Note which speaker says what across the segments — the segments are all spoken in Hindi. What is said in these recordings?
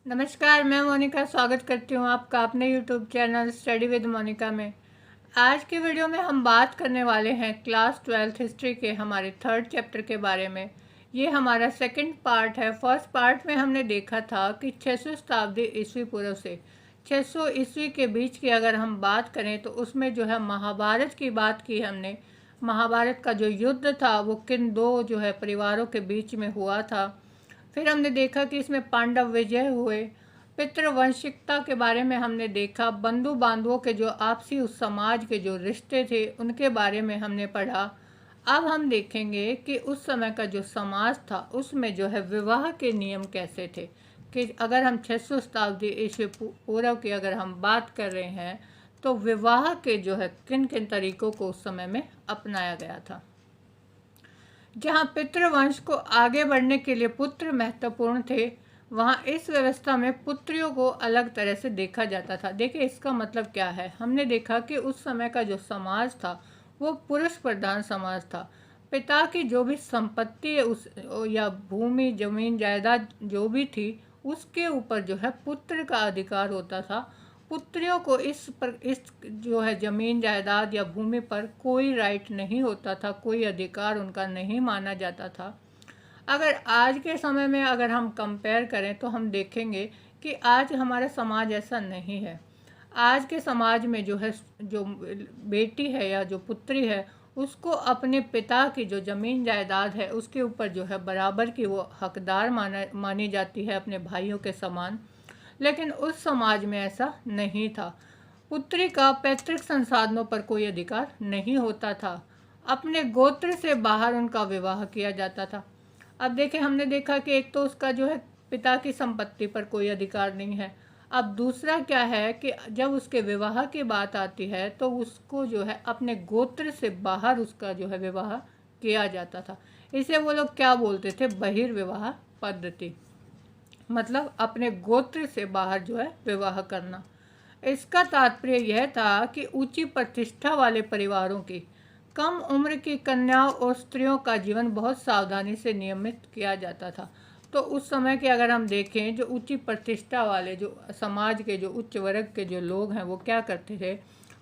Speaker 1: नमस्कार, मैं मोनिका स्वागत करती हूँ आपका अपने YouTube channel study with Monika में। आज की वीडियो में हम बात करने वाले हैं क्लास 12th हिस्ट्री के हमारे 3rd चैप्टर के बारे में। ये हमारा सेकंड पार्ट है। फर्स्ट पार्ट में हमने देखा था कि 600 शताब्दी ईस्वी पूर्व से 600 ईस्वी के बीच की अगर हम बात करें तो उसमें जो है महाभारत की बात की हमने। महाभारत का जो युद्ध था वो किन दो जो है परिवारों के बीच में हुआ था। फिर हमने देखा कि इसमें पांडव विजय हुए। पितृवंशिकता के बारे में हमने देखा। बंधु बांधवों के जो आपसी उस समाज के जो रिश्ते थे उनके बारे में हमने पढ़ा। अब हम देखेंगे कि उस समय का जो समाज था उसमें जो है विवाह के नियम कैसे थे। कि अगर हम 600 शताब्दी ईस्वी पूर्व की अगर हम बात कर रहे हैं तो विवाह के जो है किन किन तरीकों को उस समय में अपनाया गया था। जहाँ पितृवंश को आगे बढ़ने के लिए पुत्र महत्वपूर्ण थे, वहाँ इस व्यवस्था में पुत्रियों को अलग तरह से देखा जाता था। देखिए इसका मतलब क्या है। हमने देखा कि उस समय का जो समाज था वो पुरुष प्रधान समाज था। पिता की जो भी संपत्ति है उस या भूमि जमीन जायदाद जो भी थी उसके ऊपर जो है पुत्र का अधिकार होता था। पुत्रियों को इस जो है ज़मीन जायदाद या भूमि पर कोई राइट नहीं होता था, कोई अधिकार उनका नहीं माना जाता था। अगर आज के समय में अगर हम कंपेयर करें तो हम देखेंगे कि आज हमारा समाज ऐसा नहीं है। आज के समाज में जो है जो बेटी है या जो पुत्री है उसको अपने पिता की जो ज़मीन जायदाद है उसके ऊपर जो है बराबर की वो हकदार मानी जाती है अपने भाइयों के समान। लेकिन उस समाज में ऐसा नहीं था। पुत्री का पैतृक संसाधनों पर कोई अधिकार नहीं होता था। अपने गोत्र से बाहर उनका विवाह किया जाता था। अब देखें, हमने देखा कि एक तो उसका जो है पिता की संपत्ति पर कोई अधिकार नहीं है। अब दूसरा क्या है कि जब उसके विवाह की बात आती है तो उसको जो है अपने गोत्र से बाहर उसका जो है विवाह किया जाता था। इसे वो लोग क्या बोलते थे, बहिर्विवाह पद्धति, मतलब अपने गोत्र से बाहर जो है विवाह करना। इसका तात्पर्य यह था कि ऊंची प्रतिष्ठा वाले परिवारों की कम उम्र की कन्याओं और स्त्रियों का जीवन बहुत सावधानी से नियमित किया जाता था। तो उस समय के अगर हम देखें जो ऊंची प्रतिष्ठा वाले जो समाज के जो उच्च वर्ग के जो लोग हैं वो क्या करते थे,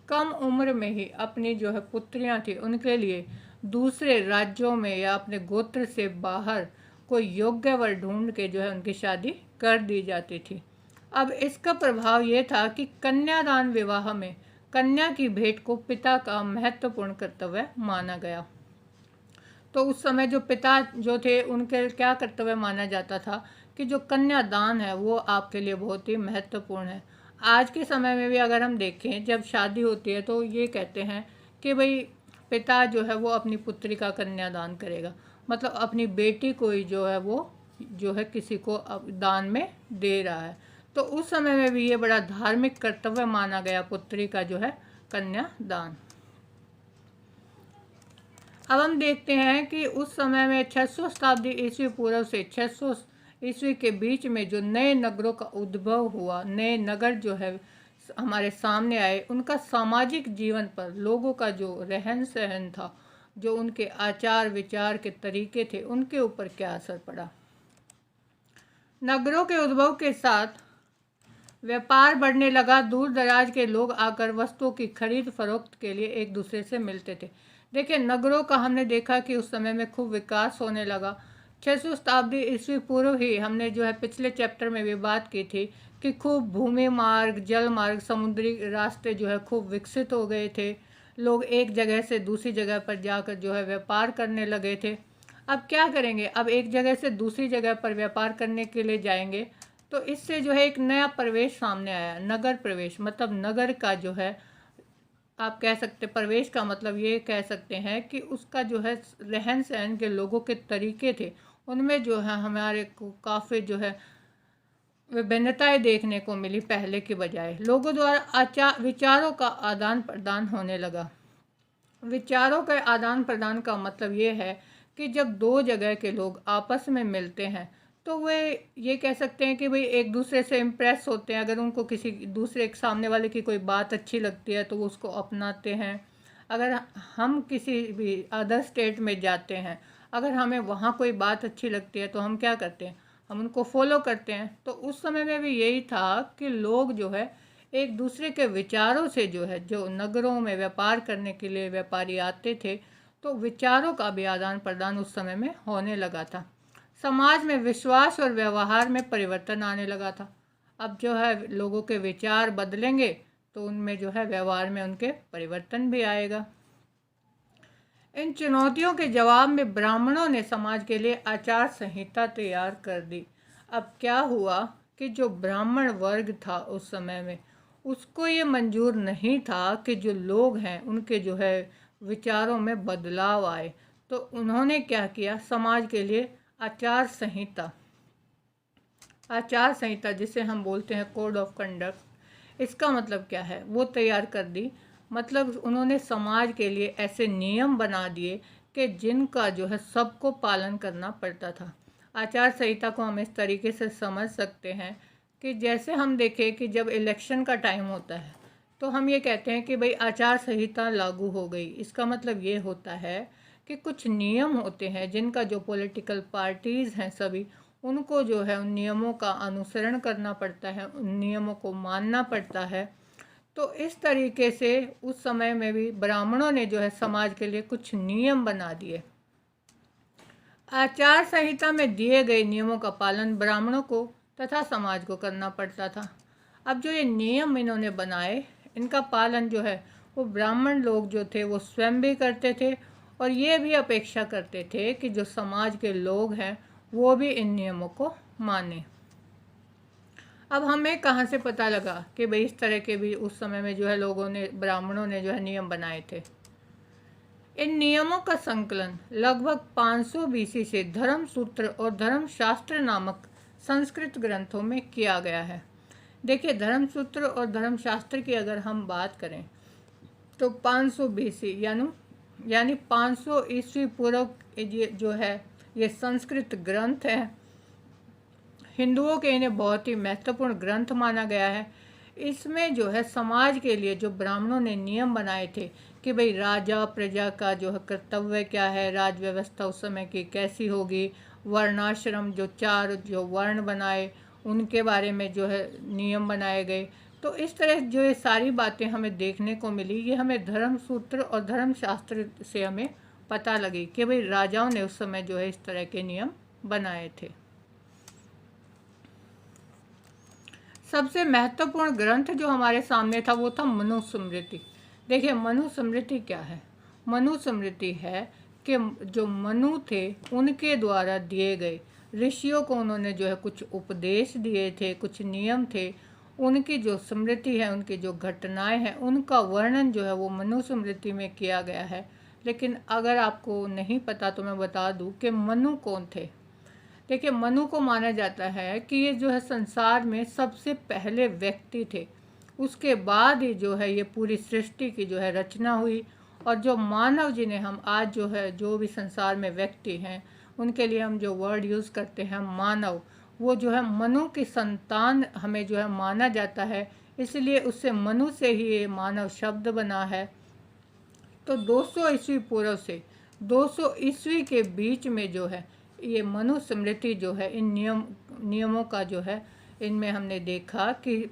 Speaker 1: कम उम्र में ही अपनी जो है पुत्रियां थी उनके लिए दूसरे राज्यों में या अपने गोत्र से बाहर कोई योग्य वर ढूंढ के जो है उनकी शादी कर दी जाती थी। अब इसका प्रभाव ये था कि कन्यादान विवाह में कन्या की भेंट को पिता का महत्वपूर्ण कर्तव्य माना गया। तो उस समय जो पिता जो थे उनके क्या कर्तव्य माना जाता था कि जो कन्यादान है वो आपके लिए बहुत ही महत्वपूर्ण है। आज के समय में भी अगर हम देखें जब शादी होती है तो ये कहते हैं कि भाई पिता जो है वो अपनी पुत्री का कन्यादान करेगा, मतलब अपनी बेटी को ही जो है वो जो है किसी को दान में दे रहा है। तो उस समय में भी ये बड़ा धार्मिक कर्तव्य माना गया पुत्री का जो है कन्यादान। अब हम देखते हैं कि उस समय में 600 शताब्दी ईस्वी पूर्व से 600 ईस्वी के बीच में जो नए नगरों का उद्भव हुआ, नए नगर जो है हमारे सामने आए, उनका सामाजिक जीवन पर लोगों का जो रहन सहन था, जो उनके आचार विचार के तरीके थे, उनके ऊपर क्या असर पड़ा। नगरों के उद्भव के साथ व्यापार बढ़ने लगा। दूर दराज के लोग आकर वस्तुओं की खरीद फरोख्त के लिए एक दूसरे से मिलते थे। देखिए नगरों का हमने देखा कि उस समय में खूब विकास होने लगा। 600 शताब्दी ईस्वी पूर्व ही हमने जो है पिछले चैप्टर में भी बात की थी कि खूब भूमि मार्ग, जल मार्ग, समुद्री रास्ते जो है खूब विकसित हो गए थे। लोग एक जगह से दूसरी जगह पर जाकर जो है व्यापार करने लगे थे। अब क्या करेंगे, अब एक जगह से दूसरी जगह पर व्यापार करने के लिए जाएंगे तो इससे जो है एक नया प्रवेश सामने आया, नगर प्रवेश। मतलब नगर का जो है आप कह सकते प्रवेश का मतलब ये कह सकते हैं कि उसका जो है रहन सहन के लोगों के तरीके थे उनमें जो है हमारे को काफ़ी जो है विभिन्नताएं देखने को मिली। पहले के बजाय लोगों द्वारा आचार विचारों का आदान प्रदान होने लगा। विचारों के आदान प्रदान का मतलब ये है कि जब दो जगह के लोग आपस में मिलते हैं तो वे ये कह सकते हैं कि भाई एक दूसरे से इम्प्रेस होते हैं। अगर उनको किसी दूसरे सामने वाले की कोई बात अच्छी लगती है तो वो उसको अपनाते हैं। अगर हम किसी भी अदर स्टेट में जाते हैं, अगर हमें वहाँ कोई बात अच्छी लगती है तो हम क्या करते हैं, हम उनको फॉलो करते हैं। तो उस समय में भी यही था कि लोग जो है एक दूसरे के विचारों से जो है, जो नगरों में व्यापार करने के लिए व्यापारी आते थे, तो विचारों का भी आदान प्रदान उस समय में होने लगा था। समाज में विश्वास और व्यवहार में परिवर्तन आने लगा था। अब जो है लोगों के विचार बदलेंगे तो उनमें जो है व्यवहार में उनके परिवर्तन भी आएगा। इन चुनौतियों के जवाब में ब्राह्मणों ने समाज के लिए आचार संहिता तैयार कर दी। अब क्या हुआ कि जो ब्राह्मण वर्ग था उस समय में, उसको ये मंजूर नहीं था कि जो लोग हैं उनके जो है विचारों में बदलाव आए। तो उन्होंने क्या किया, समाज के लिए आचार संहिता जिसे हम बोलते हैं कोड ऑफ कंडक्ट, इसका मतलब क्या है वो तैयार कर दी। मतलब उन्होंने समाज के लिए ऐसे नियम बना दिए कि जिनका जो है सबको पालन करना पड़ता था। आचार संहिता को हम इस तरीके से समझ सकते हैं कि जैसे हम देखें कि जब इलेक्शन का टाइम होता है तो हम ये कहते हैं कि भाई आचार संहिता लागू हो गई। इसका मतलब ये होता है कि कुछ नियम होते हैं जिनका जो पॉलिटिकल पार्टीज़ हैं सभी, उनको जो है उन नियमों का अनुसरण करना पड़ता है, उन नियमों को मानना पड़ता है। तो इस तरीके से उस समय में भी ब्राह्मणों ने जो है समाज के लिए कुछ नियम बना दिए। आचार संहिता में दिए गए नियमों का पालन ब्राह्मणों को तथा समाज को करना पड़ता था। अब जो ये नियम इन्होंने बनाए, इनका पालन जो है वो ब्राह्मण लोग जो थे वो स्वयं भी करते थे और ये भी अपेक्षा करते थे कि जो समाज के लोग हैं वो भी इन नियमों को माने। अब हमें कहाँ से पता लगा कि भाई इस तरह के भी उस समय में जो है लोगों ने, ब्राह्मणों ने जो है नियम बनाए थे। इन नियमों का संकलन लगभग 500 बीसी से धर्मसूत्र और धर्मशास्त्र नामक संस्कृत ग्रंथों में किया गया है। देखिए, धर्मसूत्र और धर्मशास्त्र की अगर हम बात करें तो 500 बीसी यानी 500 ईस्वी पूर्व जो है ये संस्कृत ग्रंथ है। हिंदुओं के इन्हें बहुत ही महत्वपूर्ण ग्रंथ माना गया है। इसमें जो है समाज के लिए जो ब्राह्मणों ने नियम बनाए थे कि भाई राजा प्रजा का जो है कर्तव्य क्या है, राज व्यवस्था उस समय की कैसी होगी, वर्णाश्रम जो 4 जो वर्ण बनाए उनके बारे में जो है नियम बनाए गए। तो इस तरह जो ये सारी बातें हमें देखने को मिली, ये हमें धर्मसूत्र और धर्मशास्त्र से हमें पता लगी कि भाई राजाओं ने उस समय जो है इस तरह के नियम बनाए थे। सबसे महत्वपूर्ण ग्रंथ जो हमारे सामने था वो था मनुस्मृति। देखिए, मनुस्मृति क्या है? मनुस्मृति है कि जो मनु थे उनके द्वारा दिए गए, ऋषियों को उन्होंने जो है कुछ उपदेश दिए थे, कुछ नियम थे, उनकी जो स्मृति है, उनकी जो घटनाएं हैं, उनका वर्णन जो है वो मनुस्मृति में किया गया है। लेकिन अगर आपको नहीं पता तो मैं बता दूं कि मनु कौन थे। देखिए, मनु को माना जाता है कि ये जो है संसार में सबसे पहले व्यक्ति थे। उसके बाद ही जो है ये पूरी सृष्टि की जो है रचना हुई। और जो मानव, जिन्हें हम आज जो है जो भी संसार में व्यक्ति हैं उनके लिए हम जो वर्ड यूज़ करते हैं मानव, वो जो है मनु की संतान हमें जो है माना जाता है। इसलिए उससे मनु से ही ये मानव शब्द बना है। तो 200 ईस्वी पूर्व से 200 ईस्वी के बीच में जो है ये मनुस्मृति जो है, इन नियमों का जो है इनमें हमने देखा कि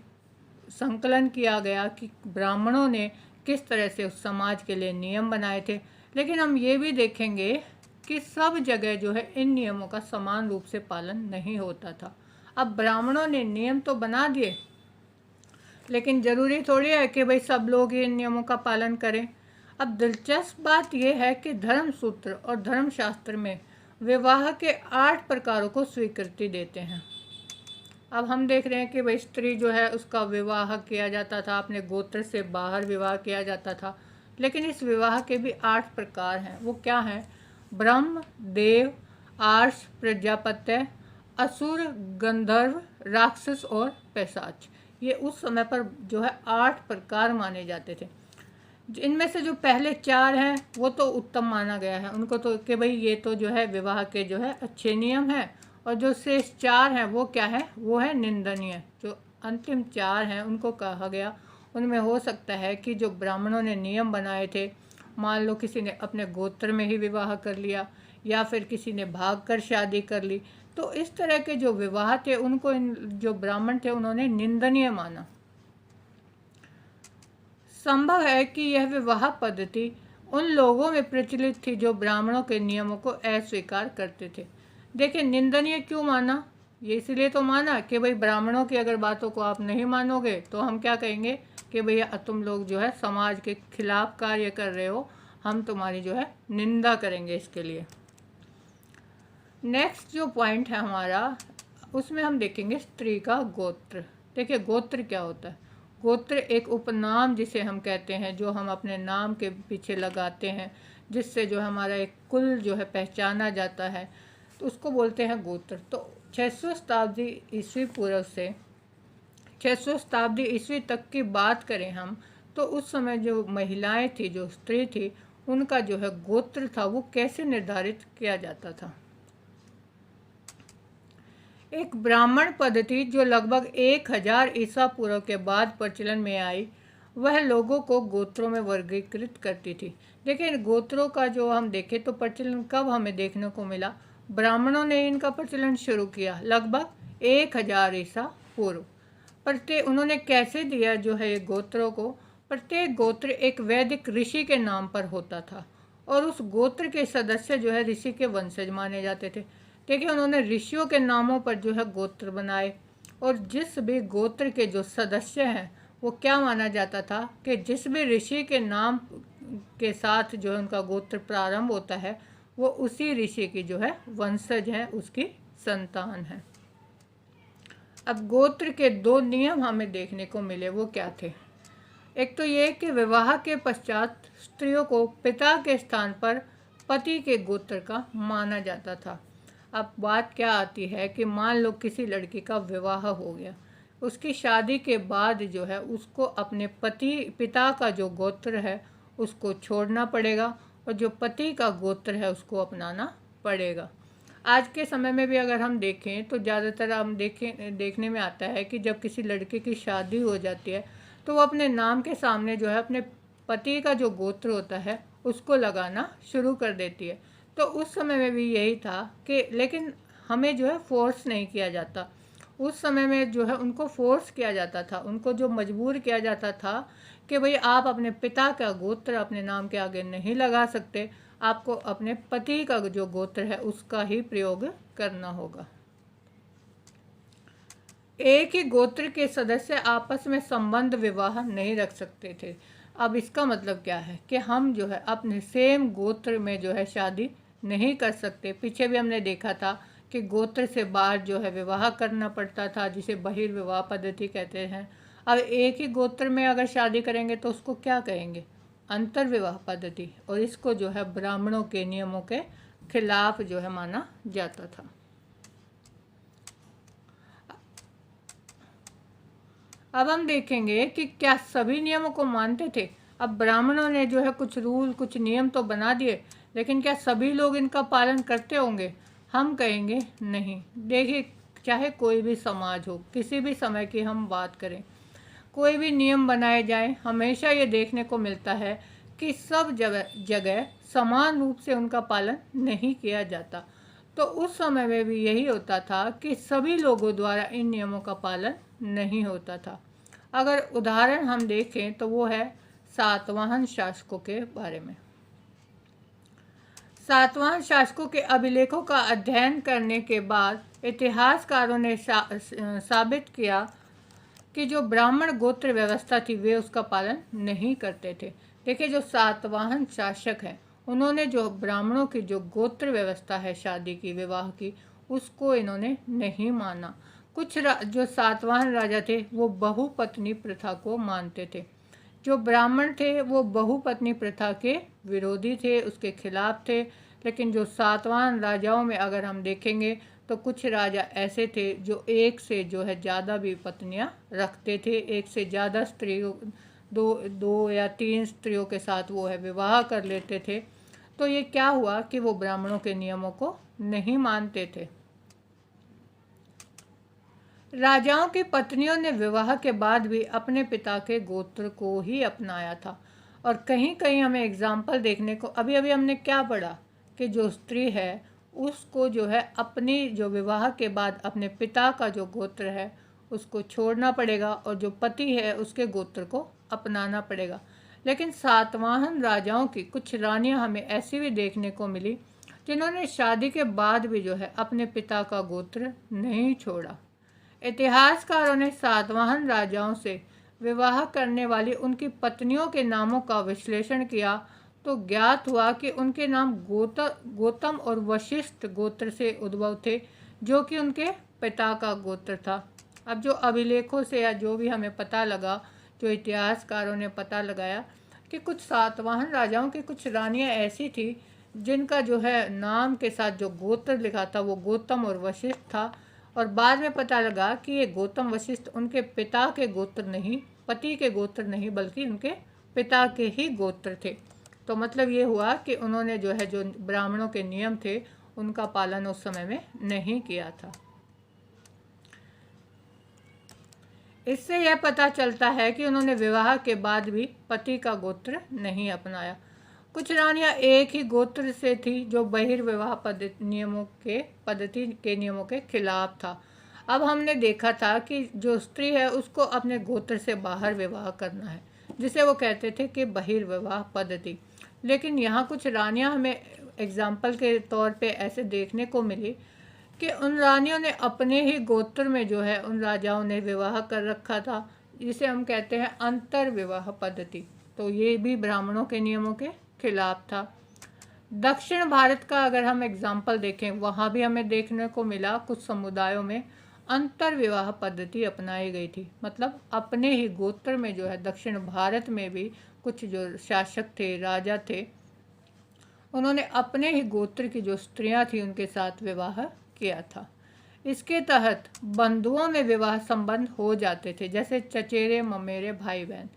Speaker 1: संकलन किया गया कि ब्राह्मणों ने किस तरह से उस समाज के लिए नियम बनाए थे। लेकिन हम ये भी देखेंगे कि सब जगह जो है इन नियमों का समान रूप से पालन नहीं होता था। अब ब्राह्मणों ने नियम तो बना दिए, लेकिन ज़रूरी थोड़ी है कि भाई सब लोग इन नियमों का पालन करें। अब दिलचस्प बात यह है कि धर्मसूत्र और धर्मशास्त्र में विवाह के 8 प्रकारों को स्वीकृति देते हैं। अब हम देख रहे हैं कि भाई स्त्री जो है उसका विवाह किया जाता था, अपने गोत्र से बाहर विवाह किया जाता था। लेकिन इस विवाह के भी 8 प्रकार हैं। वो क्या हैं? ब्रह्म, देव, आर्ष, प्रजापत्य, असुर, गंधर्व, राक्षस और पैशाच। ये उस समय पर जो है 8 प्रकार माने जाते थे। इनमें से जो पहले 4 हैं वो तो उत्तम माना गया है, उनको तो कि भाई ये तो जो है विवाह के जो है अच्छे नियम हैं। और जो शेष 4 हैं वो क्या है? वो है निंदनीय। जो अंतिम 4 हैं उनको कहा गया, उनमें हो सकता है कि जो ब्राह्मणों ने नियम बनाए थे, मान लो किसी ने अपने गोत्र में ही विवाह कर लिया या फिर किसी ने भाग कर शादी कर ली, तो इस तरह के जो विवाह थे उनको जो ब्राह्मण थे उन्होंने निंदनीय माना। संभव है कि यह विवाह पद्धति उन लोगों में प्रचलित थी जो ब्राह्मणों के नियमों को अस्वीकार करते थे। देखिए, निंदनीय क्यों माना? ये इसलिए तो माना कि भाई ब्राह्मणों की अगर बातों को आप नहीं मानोगे तो हम क्या कहेंगे कि भैया तुम लोग जो है समाज के खिलाफ कार्य कर रहे हो, हम तुम्हारी जो है निंदा करेंगे इसके लिए। नेक्स्ट जो पॉइंट है हमारा, उसमें हम देखेंगे स्त्री का गोत्र। देखिए, गोत्र क्या होता है? गोत्र एक उपनाम जिसे हम कहते हैं, जो हम अपने नाम के पीछे लगाते हैं, जिससे जो हमारा एक कुल जो है पहचाना जाता है, तो उसको बोलते हैं गोत्र। तो 600 शताब्दी ईस्वी पूर्व से 600 शताब्दी ईस्वी तक की बात करें हम, तो उस समय जो महिलाएं थी, जो स्त्री थी, उनका जो है गोत्र था वो कैसे निर्धारित किया जाता था। एक ब्राह्मण पद्धति जो लगभग 1000 ईसा पूर्व के बाद प्रचलन में आई, वह लोगों को गोत्रों में वर्गीकृत करती थी। देखिए, गोत्रों का जो हम देखें तो प्रचलन कब हमें देखने को मिला? ब्राह्मणों ने इनका प्रचलन शुरू किया लगभग 1000 ईसा पूर्व। प्रत्येक उन्होंने कैसे दिया जो है ये गोत्रों को? प्रत्येक गोत्र एक वैदिक ऋषि के नाम पर होता था और उस गोत्र के सदस्य जो है ऋषि के वंशज माने जाते थे। देखिए, उन्होंने ऋषियों के नामों पर जो है गोत्र बनाए और जिस भी गोत्र के जो सदस्य हैं वो क्या माना जाता था कि जिस भी ऋषि के नाम के साथ जो है उनका गोत्र प्रारंभ होता है वो उसी ऋषि की जो है वंशज है, उसकी संतान है। अब गोत्र के 2 नियम हमें देखने को मिले, वो क्या थे? एक तो ये कि विवाह के पश्चात स्त्रियों को पिता के स्थान पर पति के गोत्र का माना जाता था। अब बात क्या आती है कि मान लो किसी लड़की का विवाह हो गया, उसकी शादी के बाद जो है उसको अपने पिता का जो गोत्र है उसको छोड़ना पड़ेगा और जो पति का गोत्र है उसको अपनाना पड़ेगा। आज के समय में भी अगर हम देखें तो ज़्यादातर हम देखने में आता है कि जब किसी लड़के की शादी हो जाती है तो वो अपने नाम के सामने जो है अपने पति का जो गोत्र होता है उसको लगाना शुरू कर देती है। तो उस समय में भी यही था कि लेकिन हमें जो है फोर्स नहीं किया जाता। उस समय में जो है उनको फोर्स किया जाता था, उनको जो मजबूर किया जाता था कि भाई आप अपने पिता का गोत्र अपने नाम के आगे नहीं लगा सकते, आपको अपने पति का जो गोत्र है उसका ही प्रयोग करना होगा। एक ही गोत्र के सदस्य आपस में संबंध विवाह नहीं रख सकते थे। अब इसका मतलब क्या है कि हम जो है अपने सेम गोत्र में जो है शादी नहीं कर सकते। पीछे भी हमने देखा था कि गोत्र से बाहर जो है विवाह करना पड़ता था, जिसे बहिर्विवाह पद्धति कहते हैं। अब एक ही गोत्र में अगर शादी करेंगे तो उसको क्या कहेंगे? अंतर्विवाह पद्धति, और इसको जो है ब्राह्मणों के नियमों के खिलाफ जो है माना जाता था। अब हम देखेंगे कि क्या सभी नियमों को मानते थे। अब ब्राह्मणों ने जो है कुछ रूल, कुछ नियम तो बना दिए, लेकिन क्या सभी लोग इनका पालन करते होंगे? हम कहेंगे नहीं। देखिए, चाहे कोई भी समाज हो, किसी भी समय की हम बात करें, कोई भी नियम बनाए जाएं, हमेशा ये देखने को मिलता है कि सब जगह समान रूप से उनका पालन नहीं किया जाता। तो उस समय में भी यही होता था कि सभी लोगों द्वारा इन नियमों का पालन नहीं होता था। अगर उदाहरण हम देखें तो वो है सातवाहन शासकों के बारे में। सातवाहन शासकों के अभिलेखों का अध्ययन करने के बाद इतिहासकारों ने साबित किया कि जो ब्राह्मण गोत्र व्यवस्था थी वे उसका पालन नहीं करते थे। देखिए, जो सातवाहन शासक हैं उन्होंने जो ब्राह्मणों की जो गोत्र व्यवस्था है शादी की, विवाह की, उसको इन्होंने नहीं माना। कुछ जो सातवाहन राजा थे वो बहुपत्नी प्रथा को मानते थे। जो ब्राह्मण थे वो बहुपत्नी प्रथा के विरोधी थे, उसके खिलाफ थे। लेकिन जो सातवाहन राजाओं में अगर हम देखेंगे तो कुछ राजा ऐसे थे जो एक से जो है ज़्यादा भी पत्नियां रखते थे, एक से ज़्यादा स्त्रियों, दो या 3 स्त्रियों के साथ वो है विवाह कर लेते थे। तो ये क्या हुआ कि वो ब्राह्मणों के नियमों को नहीं मानते थे। राजाओं की पत्नियों ने विवाह के बाद भी अपने पिता के गोत्र को ही अपनाया था। और कहीं कहीं हमें एग्जाम्पल देखने को, अभी अभी हमने क्या पढ़ा कि जो स्त्री है उसको जो है अपनी जो विवाह के बाद अपने पिता का जो गोत्र है उसको छोड़ना पड़ेगा और जो पति है उसके गोत्र को अपनाना पड़ेगा। लेकिन सातवाहन राजाओं की कुछ रानियां हमें ऐसी भी देखने को मिली जिन्होंने शादी के बाद भी जो है अपने पिता का गोत्र नहीं छोड़ा। इतिहासकारों ने सातवाहन राजाओं से विवाह करने वाली उनकी पत्नियों के नामों का विश्लेषण किया तो ज्ञात हुआ कि उनके नाम गौतम और वशिष्ठ गोत्र से उद्भव थे, जो कि उनके पिता का गोत्र था। अब जो अभिलेखों से या जो भी हमें पता लगा, जो इतिहासकारों ने पता लगाया कि कुछ सातवाहन राजाओं की कुछ रानियां ऐसी थी जिनका जो है नाम के साथ जो गोत्र लिखा था वो गौतम और वशिष्ठ था, और बाद में पता लगा कि ये गौतम वशिष्ठ उनके पिता के गोत्र नहीं, पति के गोत्र नहीं, बल्कि उनके पिता के ही गोत्र थे। तो मतलब ये हुआ कि उन्होंने जो है जो ब्राह्मणों के नियम थे उनका पालन उस समय में नहीं किया था। इससे यह पता चलता है कि उन्होंने विवाह के बाद भी पति का गोत्र नहीं अपनाया। कुछ रानियां एक ही गोत्र से थी जो बहिर्विवाह पद्धति के नियमों के खिलाफ था। अब हमने देखा था कि जो स्त्री है उसको अपने गोत्र से बाहर विवाह करना है, जिसे वो कहते थे कि बहिर्विवाह पद्धति। लेकिन यहाँ कुछ रानियां हमें एग्जाम्पल के तौर पे ऐसे देखने को मिली कि उन रानियों ने अपने ही गोत्र में जो है उन राजाओं ने विवाह कर रखा था, जिसे हम कहते हैं अंतर विवाह पद्धति। तो ये भी ब्राह्मणों के नियमों के खिलाफ था। दक्षिण भारत का अगर हम एग्जाम्पल देखें, वहाँ भी हमें देखने को मिला कुछ समुदायों में अंतर विवाह पद्धति अपनाई गई थी। मतलब अपने ही गोत्र में जो है दक्षिण भारत में भी कुछ जो शासक थे, राजा थे, उन्होंने अपने ही गोत्र की जो स्त्रियां थी उनके साथ विवाह किया था। इसके तहत बंधुओं में विवाह संबंध हो जाते थे, जैसे चचेरे ममेरे भाई बहन।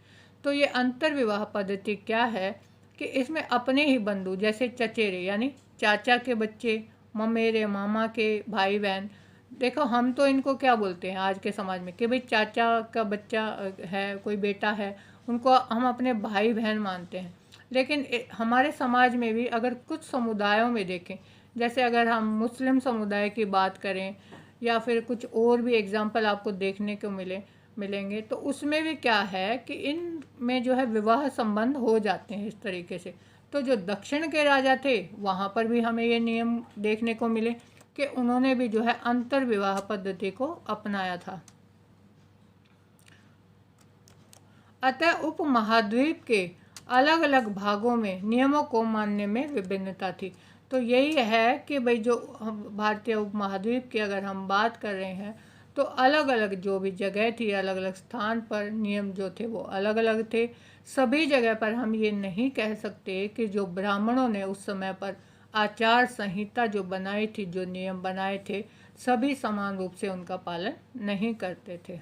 Speaker 1: तो ये अंतर विवाह पद्धति क्या है कि इसमें अपने ही बंधु जैसे चचेरे यानी चाचा के बच्चे, ममेरे मामा के भाई बहन, देखो हम तो इनको क्या बोलते हैं आज के समाज में कि भाई चाचा का बच्चा है, कोई बेटा है, उनको हम अपने भाई बहन मानते हैं। लेकिन हमारे समाज में भी अगर कुछ समुदायों में देखें, जैसे अगर हम मुस्लिम समुदाय की बात करें या फिर कुछ और भी एग्जाम्पल आपको देखने को मिलेंगे, तो उसमें भी क्या है कि इन में जो है विवाह संबंध हो जाते हैं इस तरीके से। तो जो दक्षिण के राजा थे वहाँ पर भी हमें ये नियम देखने को मिले कि उन्होंने भी जो है अंतर विवाह पद्धति को अपनाया था। अतः उपमहाद्वीप के अलग अलग भागों में नियमों को मानने में विभिन्नता थी। तो यही है कि भाई जो भारतीय उपमहाद्वीप की अगर हम बात कर रहे हैं तो अलग अलग जो भी जगह थी, अलग अलग स्थान पर नियम जो थे वो अलग अलग थे। सभी जगह पर हम ये नहीं कह सकते कि जो ब्राह्मणों ने उस समय पर आचार संहिता जो बनाई थी, जो नियम बनाए थे, सभी समान रूप से उनका पालन नहीं करते थे।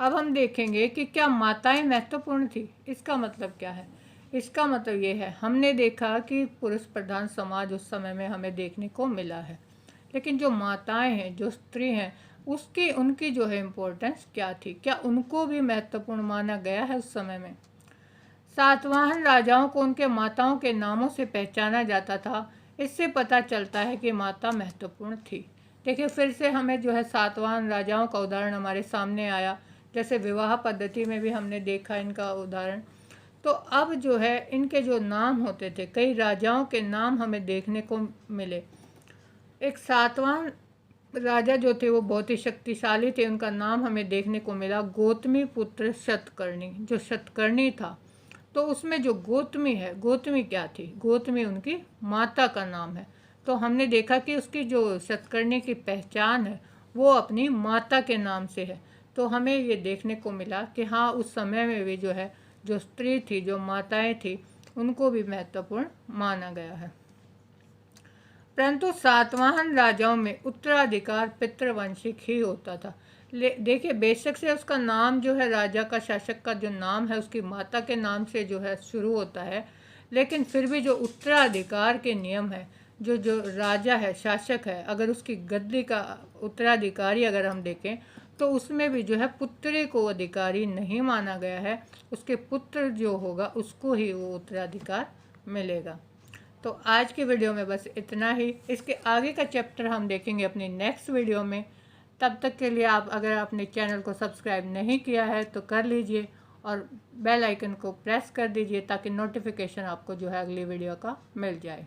Speaker 1: अब हम देखेंगे कि क्या माताएं महत्वपूर्ण थी। इसका मतलब क्या है? इसका मतलब ये है, हमने देखा कि पुरुष प्रधान समाज उस समय में हमें देखने को मिला है, लेकिन जो माताएं हैं, जो स्त्री हैं, उसकी उनकी जो है इम्पोर्टेंस क्या थी? क्या उनको भी महत्वपूर्ण माना गया है उस समय में? सातवाहन राजाओं को उनके माताओं के नामों से पहचाना जाता था। इससे पता चलता है कि माता महत्वपूर्ण थी। देखिए फिर से हमें जो है सातवाहन राजाओं का उदाहरण हमारे सामने आया, जैसे विवाह पद्धति में भी हमने देखा इनका उदाहरण। तो अब जो है इनके जो नाम होते थे, कई राजाओं के नाम हमें देखने को मिले। एक सातवाहन राजा जो थे वो बहुत ही शक्तिशाली थे। उनका नाम हमें देखने को मिला गौतमी पुत्र शतकर्णी। जो शतकर्णी था, तो उसमें जो गौतमी है, गौतमी क्या थी? गौतमी उनकी माता का नाम है। तो हमने देखा कि उसकी जो शतकर्णी की पहचान है वो अपनी माता के नाम से है। तो हमें ये देखने को मिला कि हाँ, उस समय में भी जो है जो स्त्री थी, जो माताएं थी, उनको भी महत्वपूर्ण माना गया है। परंतु सातवाहन राजाओं में उत्तराधिकार पितृवंशिक ही होता था। देखिए बेशक से उसका नाम जो है, राजा का, शासक का जो नाम है, उसकी माता के नाम से जो है शुरू होता है, लेकिन फिर भी जो उत्तराधिकार के नियम है, जो जो राजा है, शासक है, अगर उसकी गद्दी का उत्तराधिकारी अगर हम देखें तो उसमें भी जो है पुत्री को अधिकारी नहीं माना गया है। उसके पुत्र जो होगा उसको ही वो उत्तराधिकार मिलेगा। तो आज की वीडियो में बस इतना ही। इसके आगे का चैप्टर हम देखेंगे अपनी नेक्स्ट वीडियो में। तब तक के लिए आप अगर आपने चैनल को सब्सक्राइब नहीं किया है तो कर लीजिए और बेल आइकन को प्रेस कर दीजिए ताकि नोटिफिकेशन आपको जो है अगली वीडियो का मिल जाए।